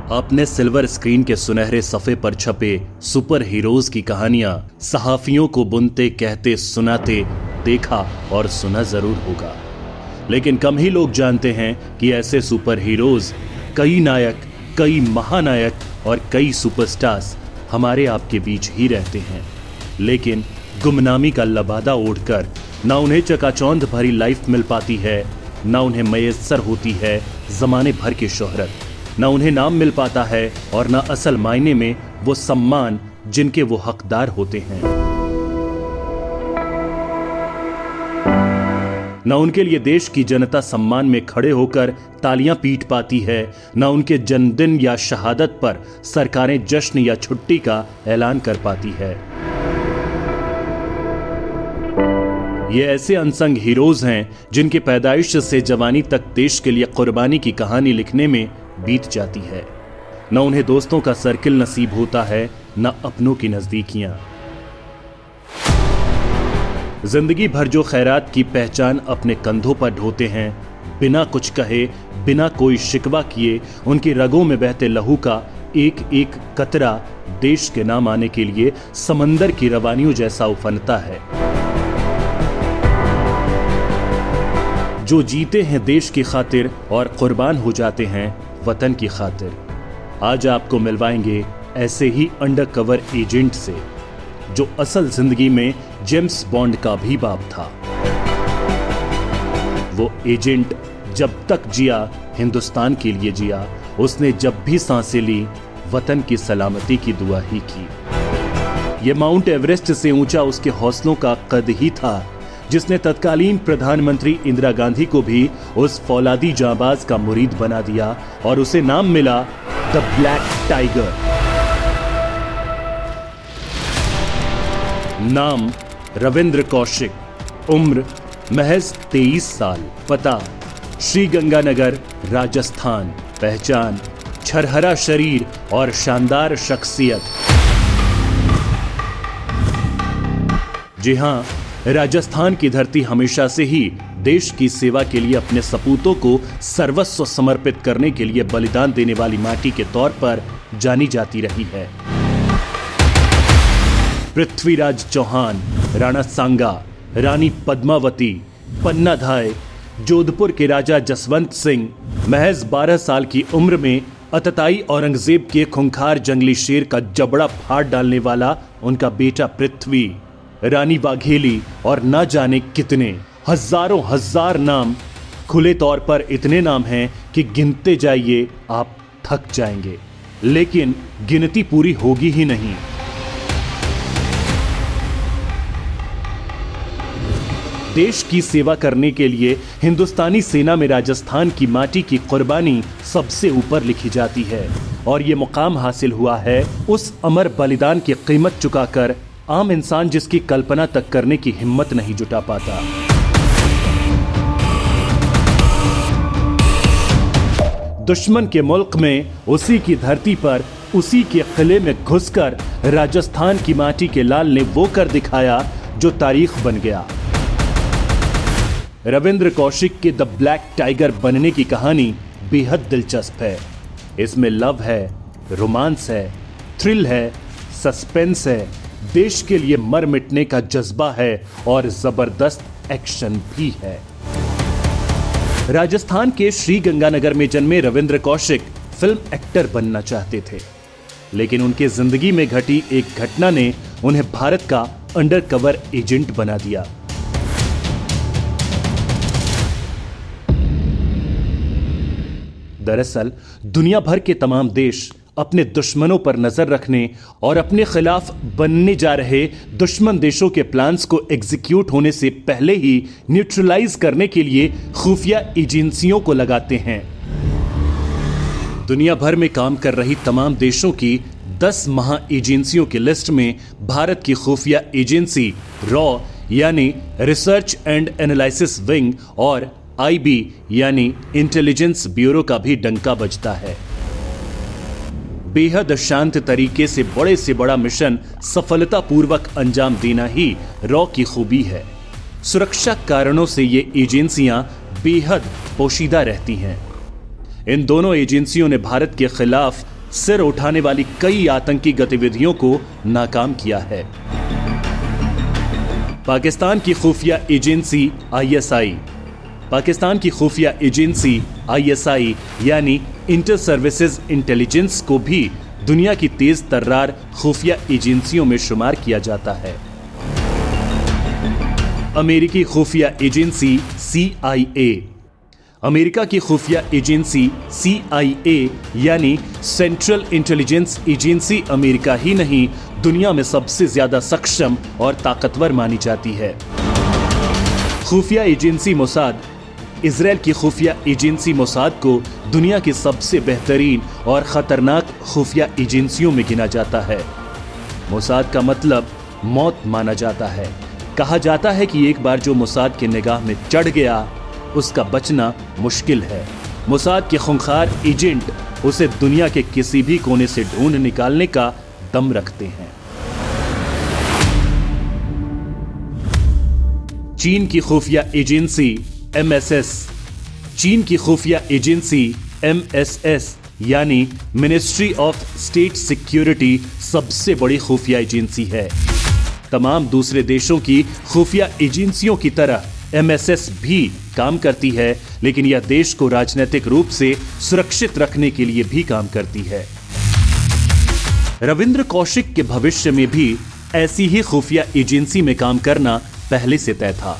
आपने silver screen के सुनहरे सफ़े पर छपे सुपर हीरोज की कहानियां सहाफियों को बुनते कहते सुनाते देखा और सुना जरूर होगा, लेकिन कम ही लोग जानते हैं कि ऐसे सुपर हीरोज, कई नायक, कई महानायक और कई सुपरस्टार्स हमारे आपके बीच ही रहते हैं, लेकिन गुमनामी का लबादा ओढ़कर ना उन्हें चकाचौंध भरी लाइफ मिल पाती है, ना उन्हें मयस्सर होती है जमाने भर की शोहरत, ना उन्हें नाम मिल पाता है और ना असल मायने में वो सम्मान जिनके वो हकदार होते हैं। ना उनके लिए देश की जनता सम्मान में खड़े होकर तालियां पीट पाती है, ना उनके जन्मदिन या शहादत पर सरकारें जश्न या छुट्टी का ऐलान कर पाती है। ये ऐसे अनसंग हीरोज हैं जिनकी पैदाइश से जवानी तक देश के लिए कुर्बानी की कहानी लिखने में बीत जाती है। न उन्हें दोस्तों का सर्किल नसीब होता है, न अपनों की नजदीकियां। जिंदगी भर जो खैरात की पहचान अपने कंधों पर ढोते हैं, बिना कुछ कहे, बिना कोई शिकवा किए, उनकी रगों में बहते लहू का एक एक कतरा देश के नाम आने के लिए समंदर की रवानियों जैसा उफनता है। जो जीते हैं देश की खातिर और कुर्बान हो जाते हैं वतन की खातिर। आज आपको मिलवाएंगे ऐसे ही अंडर कवर एजेंट से, जो असल जिंदगी में जेम्स बॉन्ड का भी बाप था। वो एजेंट जब तक जिया हिंदुस्तान के लिए जिया, उसने जब भी सांसें ली वतन की सलामती की दुआ ही की। ये माउंट एवरेस्ट से ऊंचा उसके हौसलों का कद ही था जिसने तत्कालीन प्रधानमंत्री इंदिरा गांधी को भी उस फौलादी जांबाज का मुरीद बना दिया और उसे नाम मिला द ब्लैक टाइगर। नाम रविंद्र कौशिक, उम्र महज 23 साल, पता श्रीगंगानगर राजस्थान, पहचान छरहरा शरीर और शानदार शख्सियत। जी हां, राजस्थान की धरती हमेशा से ही देश की सेवा के लिए अपने सपूतों को सर्वस्व समर्पित करने के लिए बलिदान देने वाली माटी के तौर पर जानी जाती रही है। पृथ्वीराज चौहान, राणा सांगा, रानी पद्मावती, पन्ना धाय, जोधपुर के राजा जसवंत सिंह, महज 12 साल की उम्र में अतताई औरंगजेब के खूंखार जंगली शेर का जबड़ा फाड़ डालने वाला उनका बेटा पृथ्वी, रानी वाघेली और ना जाने कितने हजारों हजार नाम। खुले तौर पर इतने नाम हैं कि गिनते जाइए आप थक जाएंगे, लेकिन गिनती पूरी होगी ही नहीं। देश की सेवा करने के लिए हिंदुस्तानी सेना में राजस्थान की माटी की कुर्बानी सबसे ऊपर लिखी जाती है और ये मुकाम हासिल हुआ है उस अमर बलिदान की कीमत चुकाकर आम इंसान जिसकी कल्पना तक करने की हिम्मत नहीं जुटा पाता। दुश्मन के मुल्क में, उसी की धरती पर, उसी के किले में घुसकर राजस्थान की माटी के लाल ने वो कर दिखाया जो तारीख बन गया। रविंद्र कौशिक के द ब्लैक टाइगर बनने की कहानी बेहद दिलचस्प है। इसमें लव है, रोमांस है, थ्रिल है, सस्पेंस है, देश के लिए मर मिटने का जज्बा है और जबरदस्त एक्शन भी है। राजस्थान के श्रीगंगानगर में जन्मे रविंद्र कौशिक फिल्म एक्टर बनना चाहते थे, लेकिन उनके जिंदगी में घटी एक घटना ने उन्हें भारत का अंडर कवर एजेंट बना दिया। दरअसल दुनिया भर के तमाम देश अपने दुश्मनों पर नजर रखने और अपने खिलाफ बनने जा रहे दुश्मन देशों के प्लान्स को एग्जीक्यूट होने से पहले ही न्यूट्रलाइज करने के लिए खुफिया एजेंसियों को लगाते हैं। दुनिया भर में काम कर रही तमाम देशों की 10 महा एजेंसियों की लिस्ट में भारत की खुफिया एजेंसी रॉ यानी रिसर्च एंड एनालिसिस विंग और आईबी यानी इंटेलिजेंस ब्यूरो का भी डंका बजता है। बेहद शांत तरीके से बड़ा मिशन सफलतापूर्वक अंजाम देना ही रॉ की खूबी है। सुरक्षा कारणों से ये एजेंसियां बेहद पोशीदा रहती हैं। इन दोनों एजेंसियों ने भारत के खिलाफ सिर उठाने वाली कई आतंकी गतिविधियों को नाकाम किया है। पाकिस्तान की खुफिया एजेंसी आईएसआई, पाकिस्तान की खुफिया एजेंसी आईएसआई यानी इंटर सर्विसेज इंटेलिजेंस को भी दुनिया की तेज तर्रार खुफिया एजेंसियों में शुमार किया जाता है। अमेरिकी खुफिया एजेंसी CIA, अमेरिका की खुफिया एजेंसी CIA यानी सेंट्रल इंटेलिजेंस एजेंसी अमेरिका ही नहीं, दुनिया में सबसे ज्यादा सक्षम और ताकतवर मानी जाती है। खुफिया एजेंसी मोसाद, इजराइल की खुफिया एजेंसी मोसाद को दुनिया की सबसे बेहतरीन और खतरनाक खुफिया एजेंसियों में गिना जाता है। मोसाद का मतलब मौत माना जाता है। कहा जाता है कि एक बार जो मोसाद की निगाह में चढ़ गया उसका बचना मुश्किल है। मोसाद के खूंखार एजेंट उसे दुनिया के किसी भी कोने से ढूंढ निकालने का दम रखते हैं। चीन की खुफिया एजेंसी MSS, चीन की खुफिया एजेंसी MSS यानी मिनिस्ट्री ऑफ स्टेट सिक्योरिटी सबसे बड़ी खुफिया एजेंसी है। तमाम दूसरे देशों की खुफिया एजेंसियों की तरह MSS भी काम करती है, लेकिन यह देश को राजनीतिक रूप से सुरक्षित रखने के लिए भी काम करती है। रविंद्र कौशिक के भविष्य में भी ऐसी ही खुफिया एजेंसी में काम करना पहले से तय था।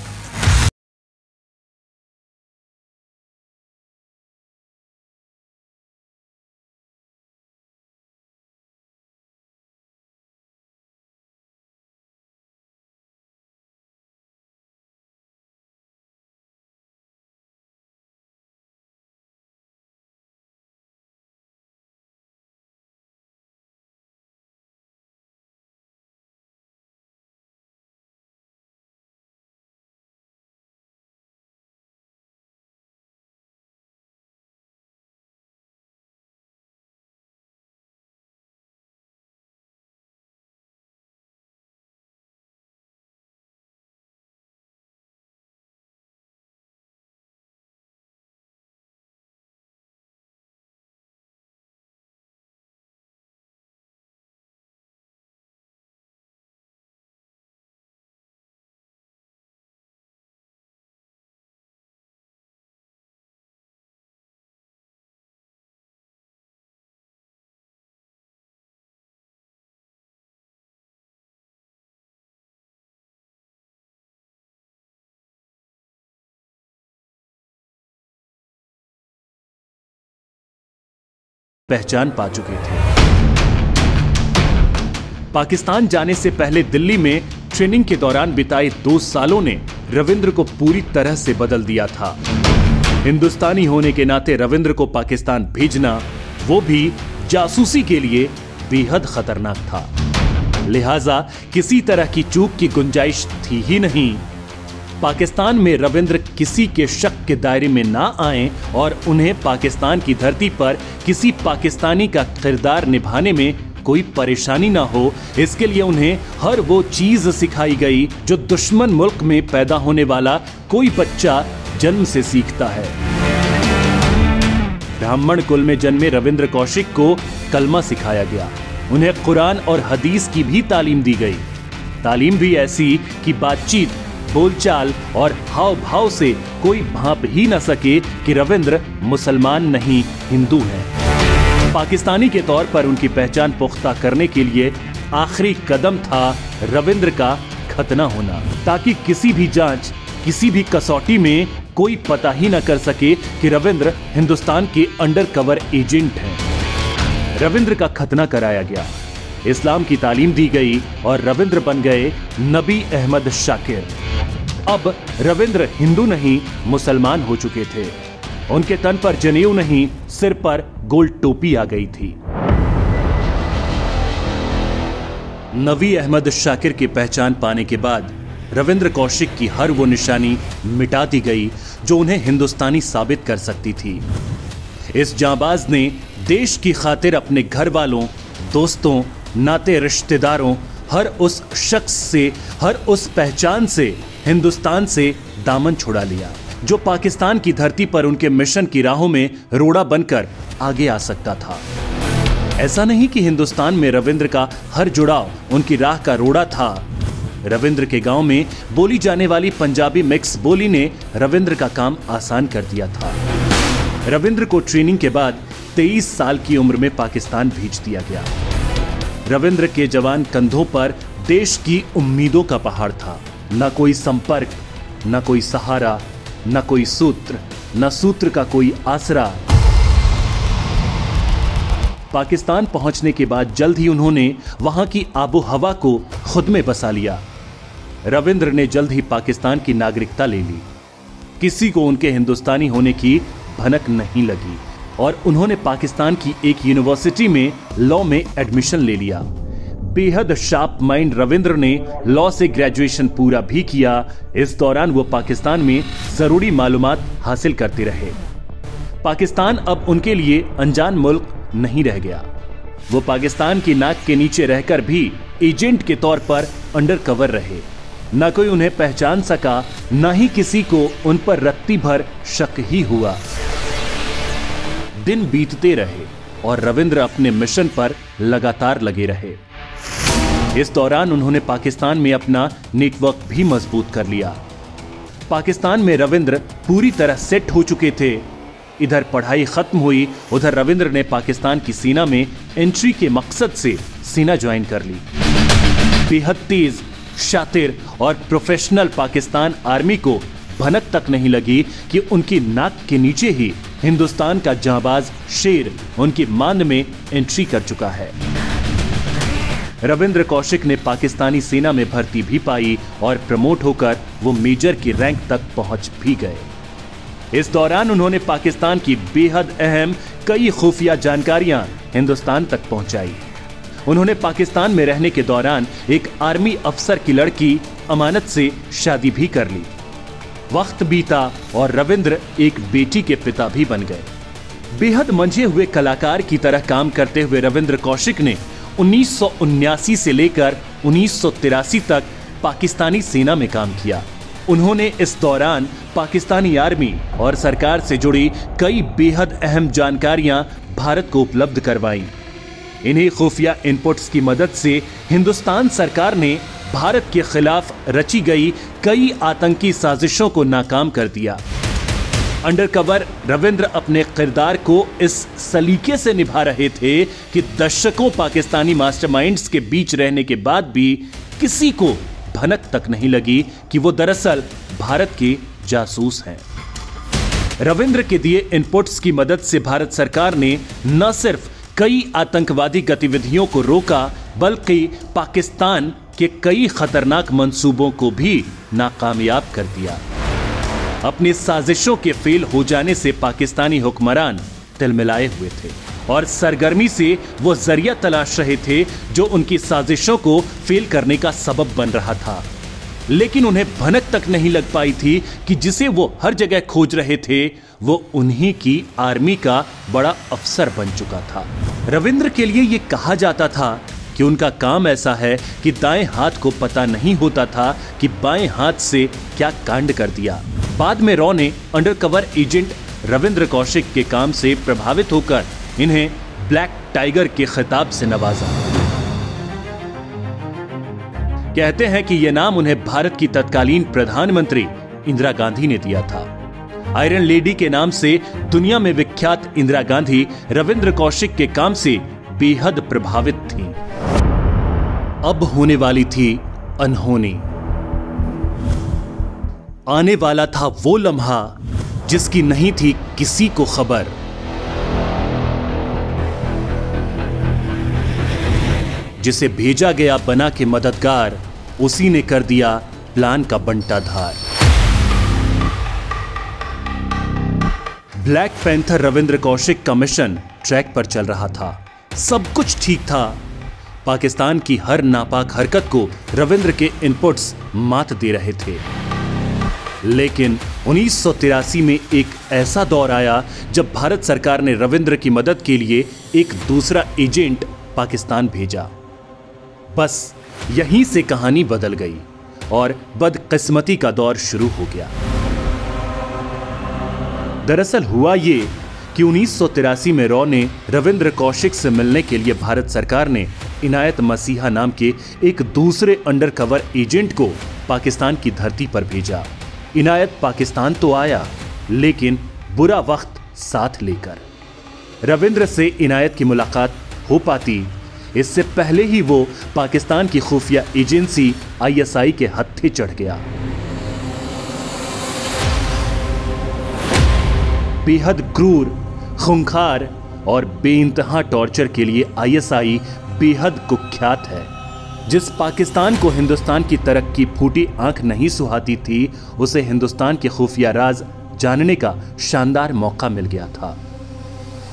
पहचान पा चुके थे। पाकिस्तान जाने से पहले दिल्ली में ट्रेनिंग के दौरान बिताए 2 सालों ने रविंद्र को पूरी तरह से बदल दिया था। हिंदुस्तानी होने के नाते रविंद्र को पाकिस्तान भेजना, वो भी जासूसी के लिए, बेहद खतरनाक था। लिहाजा किसी तरह की चूक की गुंजाइश थी ही नहीं। पाकिस्तान में रविंद्र किसी के शक के दायरे में ना आए और उन्हें पाकिस्तान की धरती पर किसी पाकिस्तानी का किरदार निभाने में कोई परेशानी ना हो, इसके लिए उन्हें हर वो चीज सिखाई गई जो दुश्मन मुल्क में पैदा होने वाला कोई बच्चा जन्म से सीखता है। ब्राह्मण कुल में जन्मे रविंद्र कौशिक को कलमा सिखाया गया। उन्हें कुरान और हदीस की भी तालीम दी गई। तालीम भी ऐसी कि बातचीत, बोलचाल और हाव भाव से कोई भांप ही न सके कि रविंद्र मुसलमान नहीं, हिंदू हैं। पाकिस्तानी के तौर पर उनकी पहचान पुख्ता करने के लिए आखिरी कदम था रविंद्र का खतना होना, ताकि किसी भी जांच, किसी भी कसौटी में कोई पता ही न कर सके कि रविंद्र हिंदुस्तान के अंडरकवर एजेंट हैं। रविंद्र का खतना कराया गया, इस्लाम की तालीम दी गई और रविंद्र बन गए नबी अहमद शाकिर। अब रविंद्र हिंदू नहीं, मुसलमान हो चुके थे। उनके तन पर जनेऊ नहीं, सिर पर गोल टोपी आ गई थी। नबी अहमद शाकिर की पहचान पाने के बाद रविंद्र कौशिक की हर वो निशानी मिटा दी गई जो उन्हें हिंदुस्तानी साबित कर सकती थी। इस जांबाज ने देश की खातिर अपने घर वालों, दोस्तों, नाते रिश्तेदारों, हर उस शख्स से, हर उस पहचान से, हिंदुस्तान से दामन छुड़ा लिया जो पाकिस्तान की धरती पर उनके मिशन की राहों में रोड़ा बनकर आगे आ सकता था। ऐसा नहीं कि हिंदुस्तान में रविंद्र का हर जुड़ाव उनकी राह का रोड़ा था। रविंद्र के गांव में बोली जाने वाली पंजाबी मिक्स बोली ने रविंद्र का काम आसान कर दिया था। रविंद्र को ट्रेनिंग के बाद 23 साल की उम्र में पाकिस्तान भेज दिया गया। रविंद्र के जवान कंधों पर देश की उम्मीदों का पहाड़ था। न कोई संपर्क, न कोई सहारा, न कोई सूत्र, न सूत्र का कोई आसरा। पाकिस्तान पहुंचने के बाद जल्द ही उन्होंने वहां की आबो हवा को खुद में बसा लिया। रविंद्र ने जल्द ही पाकिस्तान की नागरिकता ले ली। किसी को उनके हिंदुस्तानी होने की भनक नहीं लगी और उन्होंने पाकिस्तान की एक यूनिवर्सिटी में लॉ में एडमिशन ले लिया। बेहद शार्प माइंड रविंद्र ने लॉ से ग्रेजुएशन पूरा भी किया। इस दौरान वो पाकिस्तान में जरूरी मालूमात हासिल करते रहे। पाकिस्तान अब उनके लिए अनजान मुल्क नहीं रह गया। वो पाकिस्तान की नाक के नीचे रहकर भी एजेंट के तौर पर अंडर कवर रहे। न कोई उन्हें पहचान सका, न ही किसी को उन पर रत्ती भर शक ही हुआ। दिन बीतते रहे और रविंद्र अपने मिशन पर लगातार लगे रहे। इस दौरान उन्होंने पाकिस्तान में अपना नेटवर्क भी मजबूत कर लिया। पाकिस्तान में रविंद्र पूरी तरह सेट हो चुके थे। इधर पढ़ाई खत्म हुई, उधर रविंद्र ने पाकिस्तान की सेना में एंट्री के मकसद से सेना ज्वाइन कर ली। बेहद तेज, शातिर और प्रोफेशनल पाकिस्तान आर्मी को भनक तक नहीं लगी कि उनकी नाक के नीचे ही हिंदुस्तान का जांबाज शेर उनकी मांद में एंट्री कर चुका है। रविंद्र कौशिक ने पाकिस्तानी सेना में भर्ती भी पाई और प्रमोट होकर वो मेजर की रैंक तक पहुंच भी गए। इस दौरान उन्होंने पाकिस्तान की बेहद अहम कई खुफिया जानकारियां हिंदुस्तान तक पहुंचाई। उन्होंने पाकिस्तान में रहने के दौरान एक आर्मी अफसर की लड़की अमानत से शादी भी कर ली। वक्त बीता और रविंद्र एक बेटी के पिता भी बन गए। बेहद मंझे हुए कलाकार की तरह काम करते हुए रविंद्र कौशिक ने 1979 से लेकर 1983 तक पाकिस्तानी सेना में काम किया। उन्होंने इस दौरान पाकिस्तानी आर्मी और सरकार से जुड़ी कई बेहद अहम जानकारियां भारत को उपलब्ध करवाईं। इन्हीं खुफिया इनपुट्स की मदद से हिंदुस्तान सरकार ने भारत के खिलाफ रची गई कई आतंकी साजिशों को नाकाम कर दिया। अंडरकवर रविंद्र अपने किरदार को इस सलीके से निभा रहे थे कि दशकों पाकिस्तानी मास्टरमाइंड्स के बीच रहने के बाद भी किसी को भनक तक नहीं लगी कि वो दरअसल भारत के जासूस हैं। रविंद्र के दिए इनपुट्स की मदद से भारत सरकार ने न सिर्फ कई आतंकवादी गतिविधियों को रोका, बल्कि पाकिस्तान के कई खतरनाक मंसूबों को भी नाकामयाब कर दिया। अपनी साजिशों के फेल हो जाने से पाकिस्तानी हुक्मरान तिलमिलाए हुए थे और सरगर्मी से वो जरिया तलाश रहे थे जो उनकी साजिशों को फेल करने का सबब बन रहा था। लेकिन उन्हें भनक तक नहीं लग पाई थी कि जिसे वो हर जगह खोज रहे थे वो उन्हीं की आर्मी का बड़ा अफसर बन चुका था। रविंद्र के लिए ये कहा जाता था कि उनका काम ऐसा है कि दाएं हाथ को पता नहीं होता था कि बाएं हाथ से क्या कांड कर दिया। बाद में रॉ ने अंडरकवर एजेंट रविंद्र कौशिक के काम से प्रभावित होकर इन्हें ब्लैक टाइगर के खिताब से नवाजा। कहते हैं कि यह नाम उन्हें भारत की तत्कालीन प्रधानमंत्री इंदिरा गांधी ने दिया था। आयरन लेडी के नाम से दुनिया में विख्यात इंदिरा गांधी रविंद्र कौशिक के काम से बेहद प्रभावित थी। अब होने वाली थी अनहोनी। आने वाला था वो लम्हा जिसकी नहीं थी किसी को खबर। जिसे भेजा गया बना के मददगार, उसी ने कर दिया प्लान का बंटाधार। ब्लैक पैंथर रविंद्र कौशिक का मिशन ट्रैक पर चल रहा था। सब कुछ ठीक था। पाकिस्तान की हर नापाक हरकत को रविंद्र के इनपुट्स मात दे रहे थे। लेकिन 1983 में एक ऐसा दौर आया जब भारत सरकार ने रविंद्र की मदद के लिए एक दूसरा एजेंट पाकिस्तान भेजा। बस यहीं से कहानी बदल गई और बदकिस्मती का दौर शुरू हो गया। दरअसल हुआ ये कि 1983 में रॉ ने रविंद्र कौशिक से मिलने के लिए भारत सरकार ने इनायत मसीहा नाम के एक दूसरे अंडरकवर एजेंट को पाकिस्तान की धरती पर भेजा। इनायत पाकिस्तान तो आया, लेकिन बुरा वक्त साथ लेकर। रविंद्र से इनायत की मुलाकात हो पाती, इससे पहले ही वो पाकिस्तान की खुफिया एजेंसी ISI के हत्थे चढ़ गया। बेहद क्रूर, खूंखार और बेइंतहा टॉर्चर के लिए ISI बेहद कुख्यात है। जिस पाकिस्तान को हिंदुस्तान की तरक्की फूटी आंख नहीं सुहाती थी, उसे हिंदुस्तान के खुफिया राज जानने का शानदार मौका मिल गया था।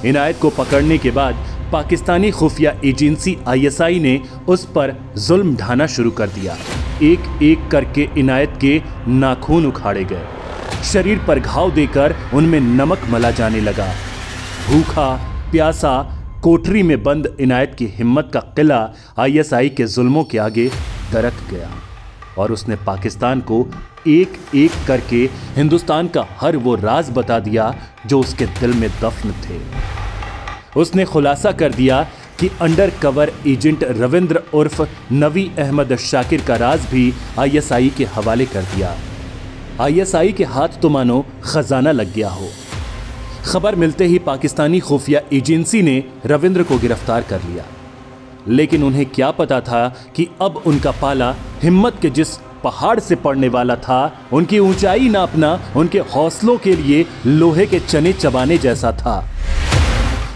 इनायत को पकड़ने के बाद पाकिस्तानी खुफिया एजेंसी ISI ने उस पर जुल्म ढाना शुरू कर दिया। एक एक करके इनायत के नाखून उखाड़े गए, शरीर पर घाव देकर उनमें नमक मला जाने लगा। भूखा प्यासा कोठरी में बंद इनायत की हिम्मत का किला ISI के जुल्मों के आगे दरक गया और उसने पाकिस्तान को एक एक करके हिंदुस्तान का हर वो राज बता दिया जो उसके दिल में दफन थे। उसने खुलासा कर दिया कि अंडर कवर एजेंट रविंद्र उर्फ नवी अहमद शाकिर का राज भी ISI के हवाले कर दिया। ISI के हाथ तो मानो खजाना लग गया हो। खबर मिलते ही पाकिस्तानी खुफिया एजेंसी ने रविंद्र को गिरफ्तार कर लिया, लेकिन उन्हें क्या पता था कि अब उनका पाला हिम्मत के जिस पहाड़ से पड़ने वाला था, उनकी ऊंचाई नापना उनके हौसलों के लिए लोहे के चने चबाने जैसा था।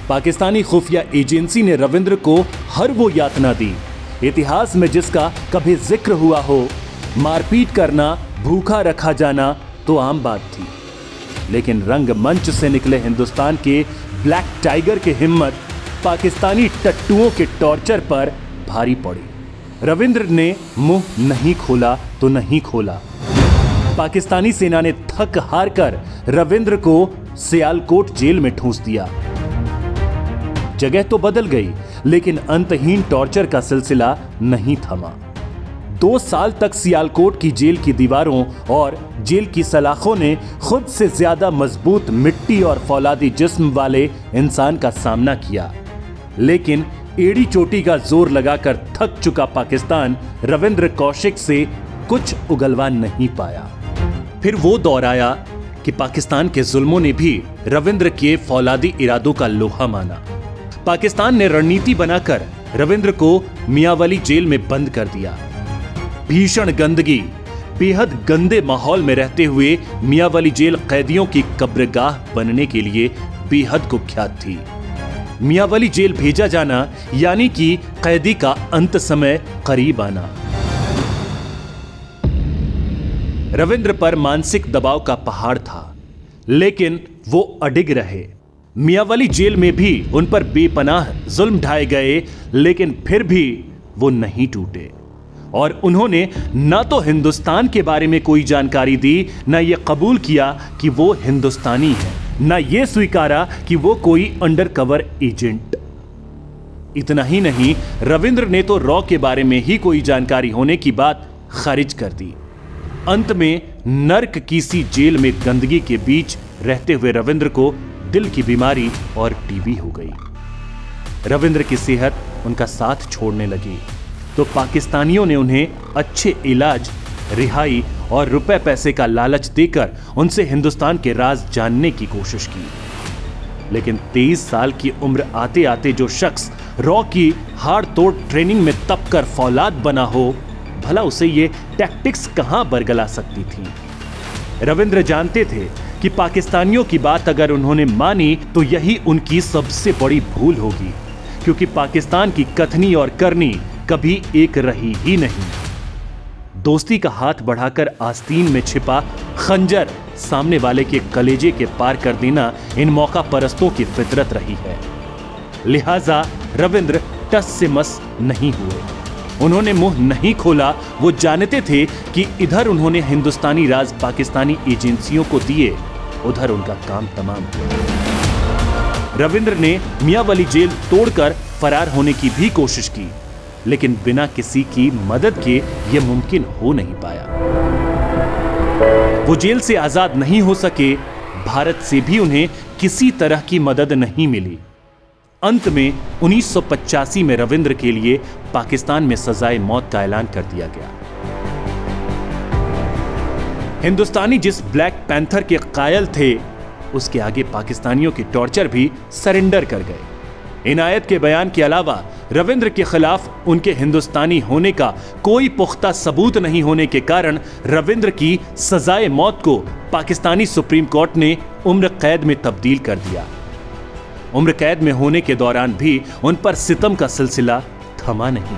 पाकिस्तानी खुफिया एजेंसी ने रविंद्र को हर वो यातना दी, इतिहास में जिसका कभी जिक्र हुआ हो। मारपीट करना, भूखा रखा जाना तो आम बात थी, लेकिन रंगमंच से निकले हिंदुस्तान के ब्लैक टाइगर की हिम्मत पाकिस्तानी टट्टुओं के टॉर्चर पर भारी पड़ी। रविंद्र ने मुंह नहीं खोला तो नहीं खोला। पाकिस्तानी सेना ने थक हार कर रविंद्र को सियालकोट जेल में ठूंस दिया। जगह तो बदल गई, लेकिन अंतहीन टॉर्चर का सिलसिला नहीं थमा। 2 साल तक सियालकोट की जेल की दीवारों और जेल की सलाखों ने खुद से ज्यादा मजबूत मिट्टी और फौलादी जिस्म वाले इंसान का सामना किया, लेकिन एड़ी चोटी का जोर लगाकर थक चुका पाकिस्तान रविंद्र कौशिक से कुछ उगलवा नहीं पाया। फिर वो दौर आया कि पाकिस्तान के जुल्मों ने भी रविंद्र के फौलादी इरादों का लोहा माना। पाकिस्तान ने रणनीति बनाकर रविंद्र को मियांवाली जेल में बंद कर दिया। भीषण गंदगी, बेहद गंदे माहौल में रहते हुए मियांवाली जेल कैदियों की कब्रगाह बनने के लिए बेहद कुख्यात थी। मियांवाली जेल भेजा जाना यानी कि कैदी का अंत समय करीब आना। रविंद्र पर मानसिक दबाव का पहाड़ था, लेकिन वो अडिग रहे। मियांवाली जेल में भी उन पर बेपनाह जुल्म ढाए गए, लेकिन फिर भी वो नहीं टूटे और उन्होंने ना तो हिंदुस्तान के बारे में कोई जानकारी दी, ना ये कबूल किया कि वो हिंदुस्तानी है, ना ये स्वीकारा कि वो कोई अंडरकवर एजेंट। इतना ही नहीं, रविंद्र ने तो रॉ के बारे में ही कोई जानकारी होने की बात खारिज कर दी। अंत में नर्क की सी जेल में गंदगी के बीच रहते हुए रविंद्र को दिल की बीमारी और टीबी हो गई। रविंद्र की सेहत उनका साथ छोड़ने लगी तो पाकिस्तानियों ने उन्हें अच्छे इलाज, रिहाई और रुपए पैसे का लालच देकर उनसे हिंदुस्तान के राज जानने की कोशिश की। लेकिन 23 साल की उम्र आते आते जो शख्स रॉ की हाड़ तोड़ ट्रेनिंग में तप कर फौलाद बना हो, भला उसे ये टैक्टिक्स कहां बरगला सकती थी। रविंद्र जानते थे कि पाकिस्तानियों की बात अगर उन्होंने मानी तो यही उनकी सबसे बड़ी भूल होगी, क्योंकि पाकिस्तान की कथनी और करनी कभी एक रही ही नहीं। दोस्ती का हाथ बढ़ाकर आस्तीन में छिपा खंजर सामने वाले के कलेजे के पार कर देना इन मौका परस्तों की फितरत रही है। लिहाजा रविंद्र टस से मस नहीं हुए। उन्होंने मुंह नहीं खोला। वो जानते थे कि इधर उन्होंने हिंदुस्तानी राज पाकिस्तानी एजेंसियों को दिए, उधर उनका काम तमाम। रविंद्र ने मियांवाली जेल तोड़कर फरार होने की भी कोशिश की, लेकिन बिना किसी की मदद के यह मुमकिन हो नहीं पाया। वो जेल से आजाद नहीं हो सके, भारत से भी उन्हें किसी तरह की मदद नहीं मिली। अंत में 1985 में रविंद्र के लिए पाकिस्तान में सजाए मौत का ऐलान कर दिया गया। हिंदुस्तानी जिस ब्लैक पैंथर के कायल थे, उसके आगे पाकिस्तानियों की टॉर्चर भी सरेंडर कर गए। इनायत के बयान के अलावा रविंद्र के खिलाफ उनके हिंदुस्तानी होने का कोई पुख्ता सबूत नहीं होने के कारण रविंद्र की सजाए मौत को पाकिस्तानी सुप्रीम कोर्ट ने उम्र कैद में तब्दील कर दिया। उम्र कैद में होने के दौरान भी उन पर सितम का सिलसिला थमा नहीं।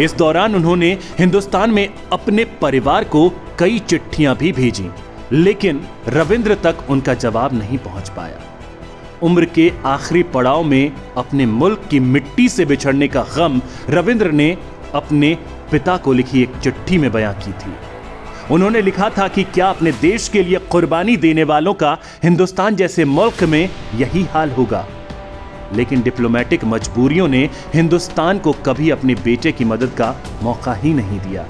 इस दौरान उन्होंने हिंदुस्तान में अपने परिवार को कई चिट्ठियां भी भेजी, लेकिन रविंद्र तक उनका जवाब नहीं पहुंच पाया। उम्र के आखिरी पड़ाव में अपने मुल्क की मिट्टी से बिछड़ने का गम रविंद्र ने अपने पिता को लिखी एक चिट्ठी में बयां की थी। उन्होंने लिखा था कि क्या अपने देश के लिए कुर्बानी देने वालों का हिंदुस्तान जैसे मुल्क में यही हाल होगा। लेकिन डिप्लोमेटिक मजबूरियों ने हिंदुस्तान को कभी अपने बेटे की मदद का मौका ही नहीं दिया।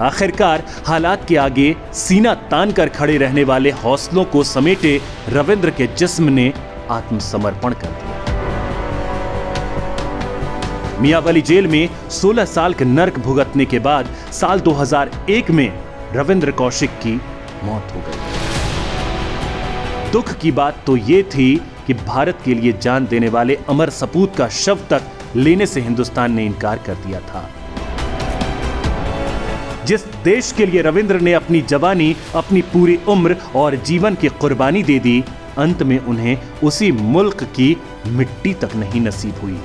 आखिरकार हालात के आगे सीना तान कर खड़े रहने वाले हौसलों को समेटे रविंद्र के जिस्म ने आत्मसमर्पण कर दिया। मियांवाली जेल में 16 साल के नर्क भुगतने के बाद साल 2001 में रविंद्र कौशिक की मौत हो गई। दुख की बात तो यह थी कि भारत के लिए जान देने वाले अमर सपूत का शव तक लेने से हिंदुस्तान ने इनकार कर दिया था। जिस देश के लिए रविंद्र ने अपनी जवानी, अपनी पूरी उम्र और जीवन की कुर्बानी दे दी, अंत में उन्हें उसी मुल्क की मिट्टी तक नहीं नसीब हुई।